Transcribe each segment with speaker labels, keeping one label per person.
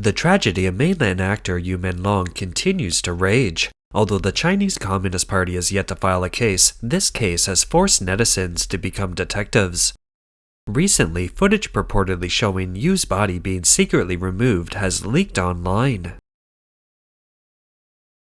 Speaker 1: The tragedy of mainland actor Yu Menglong continues to rage. Although the Chinese Communist Party has yet to file a case, this case has forced netizens to become detectives. Recently, footage purportedly showing Yu's body being secretly removed has leaked online.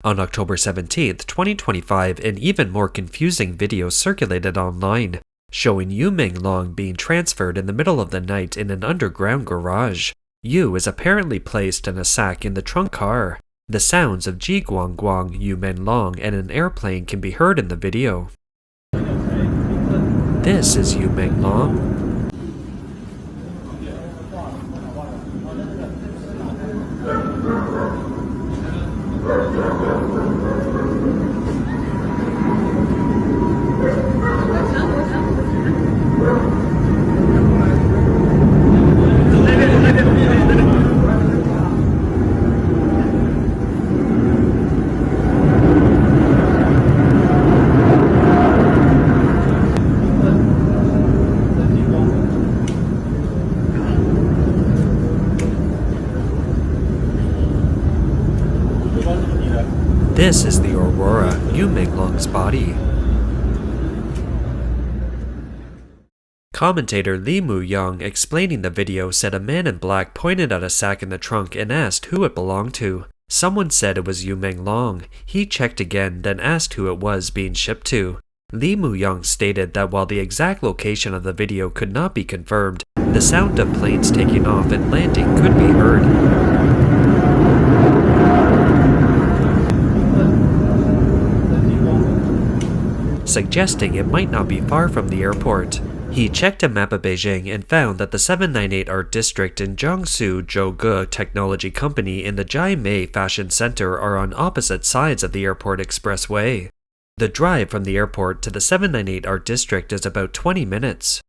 Speaker 1: On October 17, 2025, an even more confusing video circulated online, showing Yu Menglong being transferred in the middle of the night in an underground garage. Yu is apparently placed in a sack in the trunk car. The sounds of Ji Guang Guang, Yu Menglong, and an airplane can be heard in the video. This is Yu Menglong. This is the Aurora, Yu Menglong's body. Commentator Lee Moo-young explaining the video said a man in black pointed at a sack in the trunk and asked who it belonged to. Someone said it was Yu Menglong. He checked again, then asked who it was being shipped to. Lee Moo-young stated that while the exact location of the video could not be confirmed, the sound of planes taking off and landing could be heard. Suggesting it might not be far from the airport. He checked a map of Beijing and found that the 798 Art District and Jiangsu Zhouge Technology Company in the Jiamei Fashion Center are on opposite sides of the airport expressway. The drive from the airport to the 798 Art District is about 20 minutes.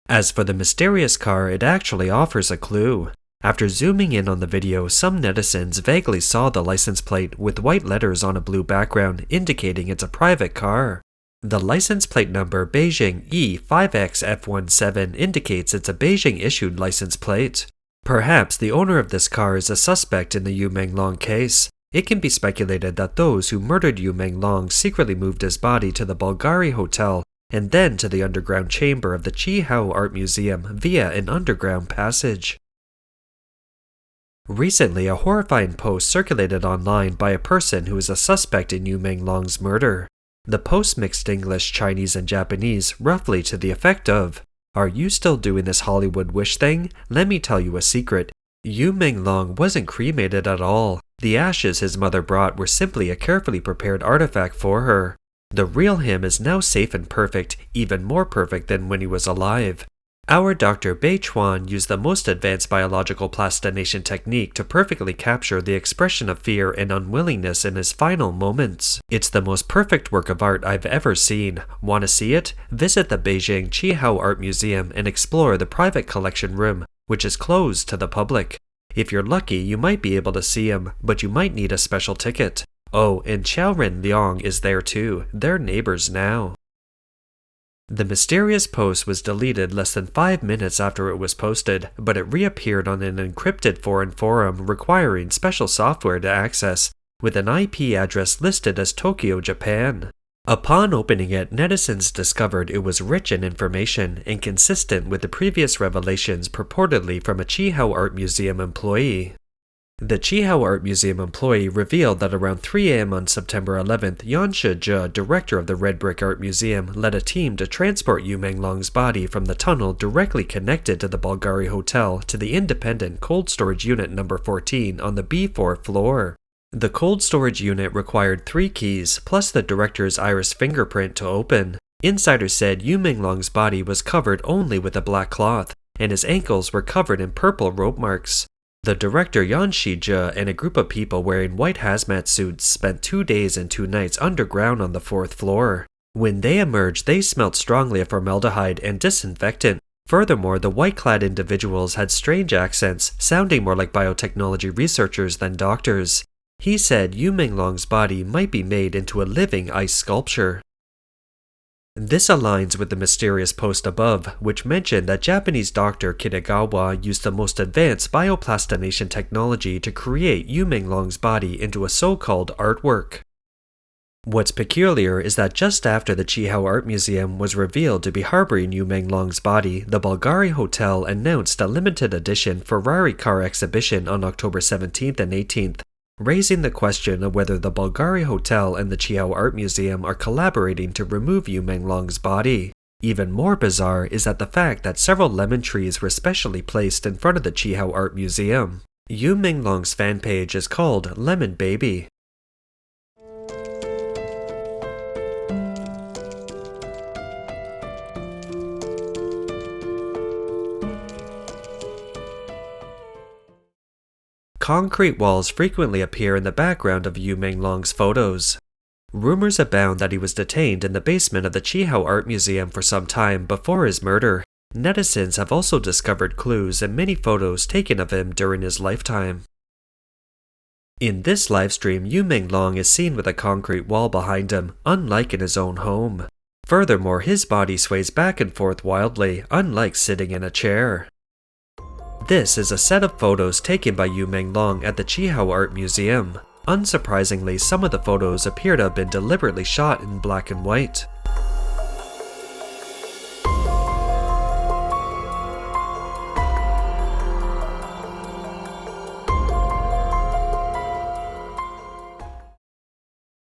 Speaker 1: As for the mysterious car, it actually offers a clue. After zooming in on the video, some netizens vaguely saw the license plate with white letters on a blue background indicating it's a private car. The license plate number Beijing E5XF17 indicates it's a Beijing-issued license plate. Perhaps the owner of this car is a suspect in the Yu Menglong case. It can be speculated that those who murdered Yu Menglong secretly moved his body to the Bulgari Hotel and then to the underground chamber of the Qihao Art Museum via an underground passage. Recently, a horrifying post circulated online by a person who is a suspect in Yu Menglong's murder. The post mixed English, Chinese, and Japanese, roughly to the effect of, "Are you still doing this Hollywood wish thing? Let me tell you a secret. Yu Menglong wasn't cremated at all. The ashes his mother brought were simply a carefully prepared artifact for her. The real him is now safe and perfect, even more perfect than when he was alive. Our Dr. Bei Chuan used the most advanced biological plastination technique to perfectly capture the expression of fear and unwillingness in his final moments. It's the most perfect work of art I've ever seen. Want to see it? Visit the Beijing Qihao Art Museum and explore the private collection room, which is closed to the public. If you're lucky, you might be able to see him, but you might need a special ticket. Oh, and Xiaoren Liang is there too. They're neighbors now." The mysterious post was deleted less than 5 minutes after it was posted, but it reappeared on an encrypted foreign forum requiring special software to access, with an IP address listed as Tokyo, Japan. Upon opening it, netizens discovered it was rich in information and consistent with the previous revelations purportedly from a Qihao Art Museum employee. The Qihao Art Museum employee revealed that around 3 a.m. on September 11th, Yan Shizhe, director of the Red Brick Art Museum, led a team to transport Yu Menglong's body from the tunnel directly connected to the Bulgari Hotel to the independent cold storage unit number 14 on the B4 floor. The cold storage unit required 3 keys, plus the director's iris fingerprint to open. Insiders said Yu Menglong's body was covered only with a black cloth, and his ankles were covered in purple rope marks. The director Yan Shizhe and a group of people wearing white hazmat suits spent 2 days and 2 nights underground on the 4th floor. When they emerged, they smelled strongly of formaldehyde and disinfectant. Furthermore, the white-clad individuals had strange accents, sounding more like biotechnology researchers than doctors. He said Yu Menglong's body might be made into a living ice sculpture. This aligns with the mysterious post above, which mentioned that Japanese doctor Kitagawa used the most advanced bioplastination technology to create Yu Menglong's body into a so-called artwork. What's peculiar is that just after the Qihao Art Museum was revealed to be harboring Yu Menglong's body, the Bulgari Hotel announced a limited edition Ferrari car exhibition on October 17th and 18th, raising the question of whether the Bulgari Hotel and the Qihao Art Museum are collaborating to remove Yu Menglong's body. Even more bizarre is that the fact that several lemon trees were specially placed in front of the Qihao Art Museum. Yu Menglong's fan page is called Lemon Baby. Concrete walls frequently appear in the background of Yu Menglong's photos. Rumors abound that he was detained in the basement of the Qihao Art Museum for some time before his murder. Netizens have also discovered clues in many photos taken of him during his lifetime. In this livestream, Yu Menglong is seen with a concrete wall behind him, unlike in his own home. Furthermore, his body sways back and forth wildly, unlike sitting in a chair. This is a set of photos taken by Yu Menglong at the Qihao Art Museum. Unsurprisingly, some of the photos appear to have been deliberately shot in black and white.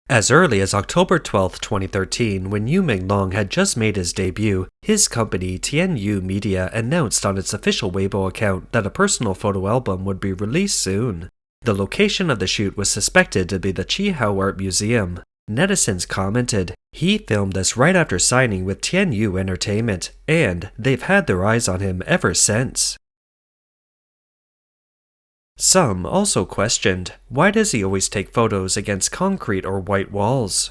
Speaker 1: As early as October 12, 2013, when Yu Menglong had just made his debut, his company Tianyu Media announced on its official Weibo account that a personal photo album would be released soon. The location of the shoot was suspected to be the Qihao Art Museum. Netizens commented, "He filmed this right after signing with Tianyu Entertainment, and they've had their eyes on him ever since." Some also questioned, why does he always take photos against concrete or white walls?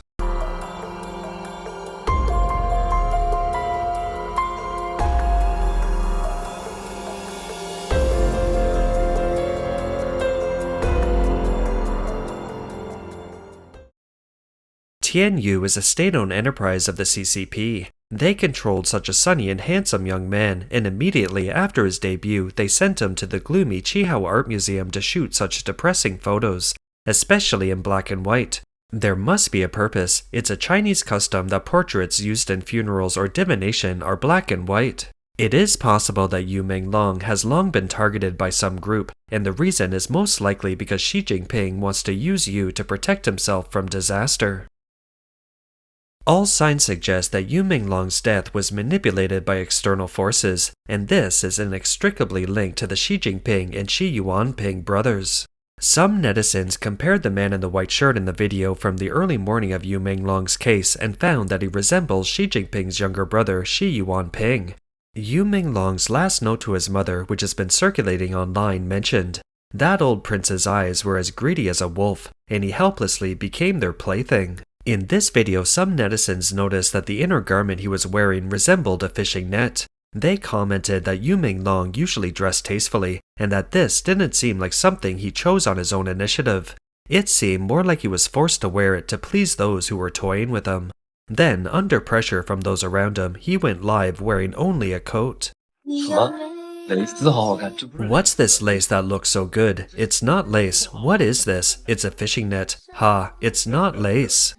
Speaker 1: Tianyu is a state-owned enterprise of the CCP. They controlled such a sunny and handsome young man, and immediately after his debut, they sent him to the gloomy Qihao Art Museum to shoot such depressing photos, especially in black and white. There must be a purpose. It's a Chinese custom that portraits used in funerals or divination are black and white. It is possible that Yu Menglong has long been targeted by some group, and the reason is most likely because Xi Jinping wants to use Yu to protect himself from disaster. All signs suggest that Yu Menglong's death was manipulated by external forces, and this is inextricably linked to the Xi Jinping and Xi Yuanping brothers. Some netizens compared the man in the white shirt in the video from the early morning of Yu Menglong's case and found that he resembles Xi Jinping's younger brother Xi Yuanping. Yu Menglong's last note to his mother, which has been circulating online, mentioned, "That old prince's eyes were as greedy as a wolf, and he helplessly became their plaything." In this video, some netizens noticed that the inner garment he was wearing resembled a fishing net. They commented that Yu Menglong usually dressed tastefully, and that this didn't seem like something he chose on his own initiative. It seemed more like he was forced to wear it to please those who were toying with him. Then, under pressure from those around him, he went live wearing only a coat. What's this lace that looks so good? It's not lace. What is this? It's a fishing net. Ha, it's not lace.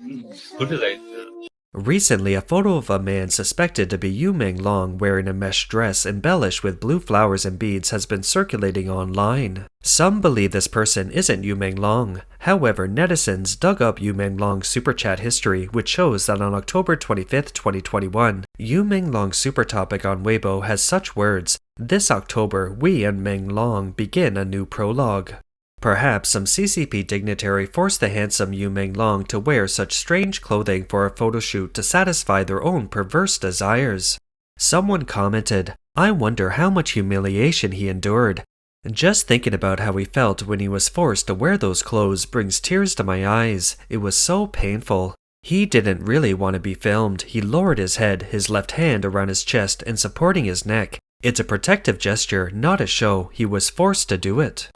Speaker 1: Recently, a photo of a man suspected to be Yu Menglong wearing a mesh dress embellished with blue flowers and beads has been circulating online. Some believe this person isn't Yu Menglong. However, netizens dug up Yu Menglong's super chat history, which shows that on October 25th, 2021, Yu Menglong's super topic on Weibo has such words, "This October, we and Menglong begin a new prologue." Perhaps some CCP dignitary forced the handsome Yu Menglong to wear such strange clothing for a photo shoot to satisfy their own perverse desires. Someone commented, "I wonder how much humiliation he endured. Just thinking about how he felt when he was forced to wear those clothes brings tears to my eyes. It was so painful. He didn't really want to be filmed. He lowered his head, his left hand around his chest and supporting his neck. It's a protective gesture, not a show. He was forced to do it."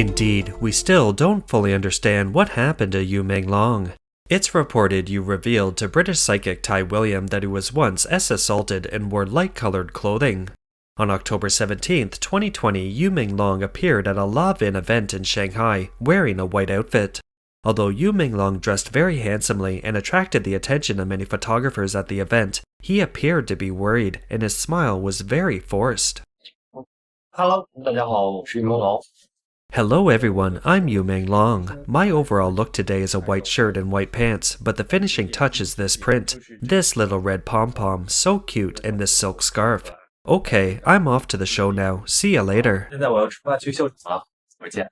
Speaker 1: Indeed, we still don't fully understand what happened to Yu Menglong. It's reported Yu revealed to British psychic Ty William that he was once assaulted and wore light-colored clothing. On October 17, 2020, Yu Menglong appeared at a Lavin event in Shanghai wearing a white outfit. Although Yu Menglong dressed very handsomely and attracted the attention of many photographers at the event, he appeared to be worried and his smile was very forced.
Speaker 2: Hello, 大家好，我是 Yu Menglong.
Speaker 1: Hello everyone, I'm Yu Menglong. My overall look today is a white shirt and white pants, but the finishing touch is this print. This little red pom-pom, so cute, and this silk scarf. Okay, I'm off to the show now. See ya later.
Speaker 2: 现在我要出发去秀场了，再见。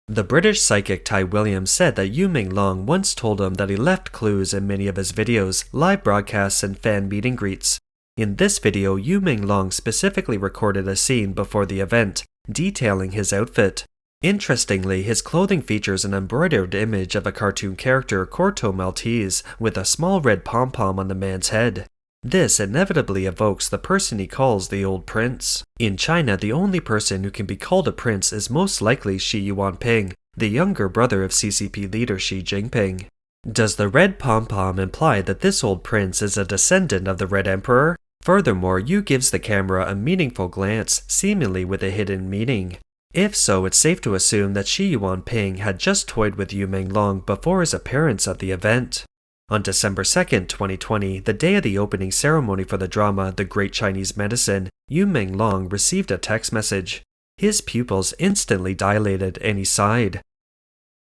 Speaker 1: The British psychic Ty Williams said that Yu Menglong once told him that he left clues in many of his videos, live broadcasts, and fan meet and greets. In this video, Yu Menglong specifically recorded a scene before the event, detailing his outfit. Interestingly, his clothing features an embroidered image of a cartoon character Corto Maltese with a small red pom-pom on the man's head. This inevitably evokes the person he calls the old prince. In China, the only person who can be called a prince is most likely Xi Jinping, the younger brother of CCP leader Xi Jinping. Does the red pom-pom imply that this old prince is a descendant of the Red Emperor? Furthermore, Yu gives the camera a meaningful glance, seemingly with a hidden meaning. If so, it's safe to assume that Xi Jinping had just toyed with Yu Menglong before his appearance at the event. On December 2nd, 2020, the day of the opening ceremony for the drama The Great Chinese Medicine, Yu Menglong received a text message. His pupils instantly dilated and he sighed.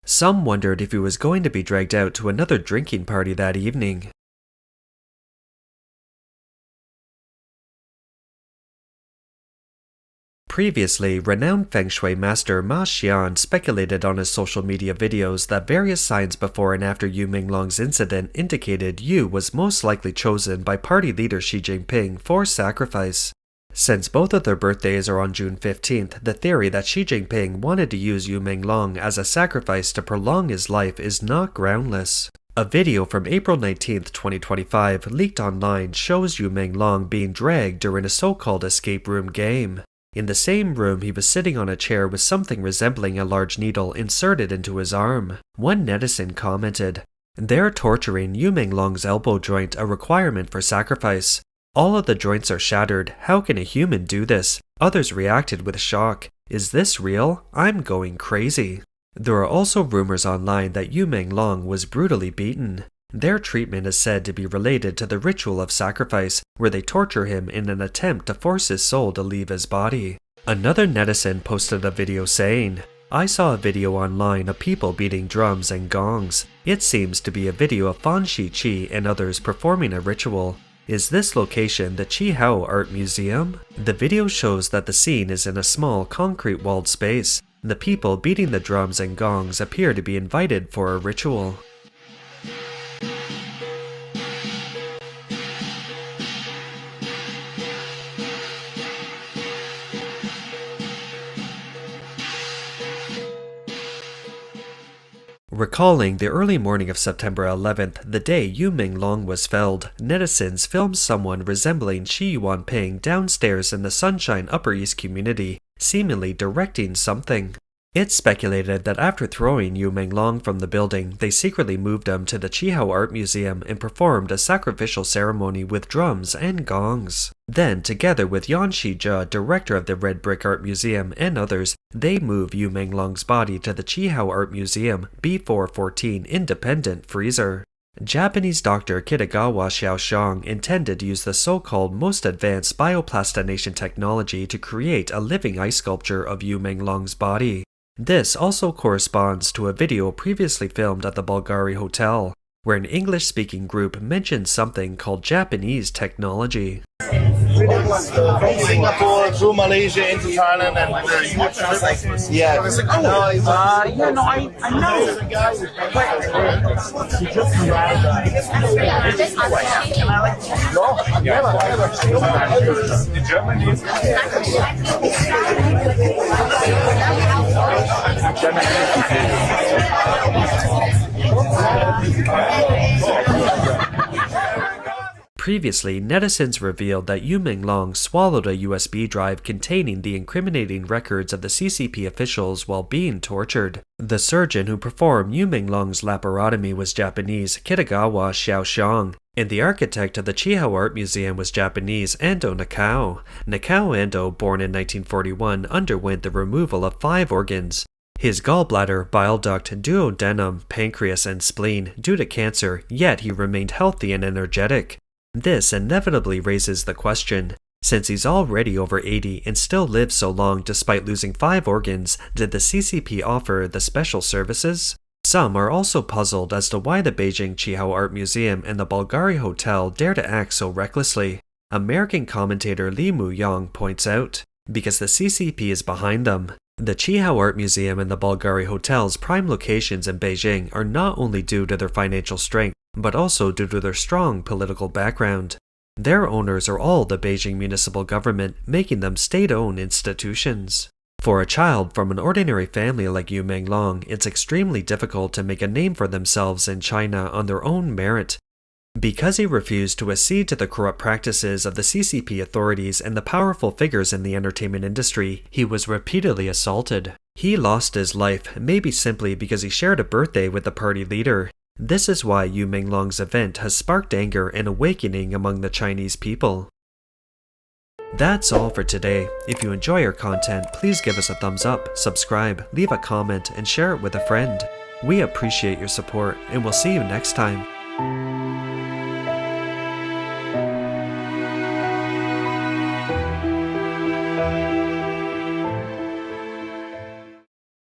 Speaker 1: Some wondered if he was going to be dragged out to another drinking party that evening. Previously, renowned Feng Shui master Ma Xian speculated on his social media videos that various signs before and after Yu Menglong's incident indicated Yu was most likely chosen by party leader Xi Jinping for sacrifice. Since both of their birthdays are on June 15th, the theory that Xi Jinping wanted to use Yu Menglong as a sacrifice to prolong his life is not groundless. A video from April 19, 2025, leaked online shows Yu Menglong being dragged during a so-called escape room game. In the same room, he was sitting on a chair with something resembling a large needle inserted into his arm. One netizen commented, "They're torturing Yu Menglong's elbow joint, a requirement for sacrifice. All of the joints are shattered. How can a human do this?" Others reacted with shock. "Is this real? I'm going crazy." There are also rumors online that Yu Menglong was brutally beaten. Their treatment is said to be related to the ritual of sacrifice, where they torture him in an attempt to force his soul to leave his body. Another netizen posted a video saying, "I saw a video online of people beating drums and gongs. It seems to be a video of Fan Shiqi and others performing a ritual. Is this location the Qihao Art Museum?" The video shows that the scene is in a small concrete-walled space. The people beating the drums and gongs appear to be invited for a ritual. Recalling the early morning of September 11th, the day Yu Menglong was felled, netizens filmed someone resembling Xi Jinping downstairs in the Sunshine Upper East community, seemingly directing something. It's speculated that after throwing Yu Menglong from the building, they secretly moved him to the Qihao Art Museum and performed a sacrificial ceremony with drums and gongs. Then, together with Yan Shizhe, director of the Red Brick Art Museum, and others, they move Yu Menglong's body to the Qihao Art Museum B414 independent freezer. Japanese doctor Kitagawa Xiaoxiang intended to use the so-called most advanced bioplastination technology to create a living ice sculpture of Yu Menglong's body. This also corresponds to a video previously filmed at the Bulgari Hotel, where an English-speaking group mentioned something called Japanese technology.
Speaker 3: From Singapore through Malaysia into Thailand and yeah.
Speaker 4: Yeah, no, I know. But he just arrived. Can I like? No, never.
Speaker 3: In Germany.
Speaker 1: Previously, netizens revealed that Yu Menglong swallowed a USB drive containing the incriminating records of the CCP officials while being tortured. The surgeon who performed Yu Menglong's laparotomy was Japanese Kitagawa Xiaoxiang, and the architect of the Chihao Art Museum was Japanese Ando Nakao. Nakao Ando, born in 1941, underwent the removal of 5 organs: his gallbladder, bile duct, duodenum, pancreas, and spleen, due to cancer, yet he remained healthy and energetic. This inevitably raises the question, since he's already over 80 and still lives so long despite losing 5 organs, did the CCP offer the special services? Some are also puzzled as to why the Beijing Chihao Art Museum and the Bulgari Hotel dare to act so recklessly. American commentator Li Muyang points out, because the CCP is behind them. The Chihao Art Museum and the Bulgari Hotel's prime locations in Beijing are not only due to their financial strength, but also due to their strong political background. Their owners are all the Beijing municipal government, making them state-owned institutions. For a child from an ordinary family like Yu Menglong, it's extremely difficult to make a name for themselves in China on their own merit. Because he refused to accede to the corrupt practices of the CCP authorities and the powerful figures in the entertainment industry, he was repeatedly assaulted. He lost his life, maybe simply because he shared a birthday with the party leader. This is why Yu Menglong's event has sparked anger and awakening among the Chinese people. That's all for today. If you enjoy our content, please give us a thumbs up, subscribe, leave a comment, and share it with a friend. We appreciate your support, and we'll see you next time.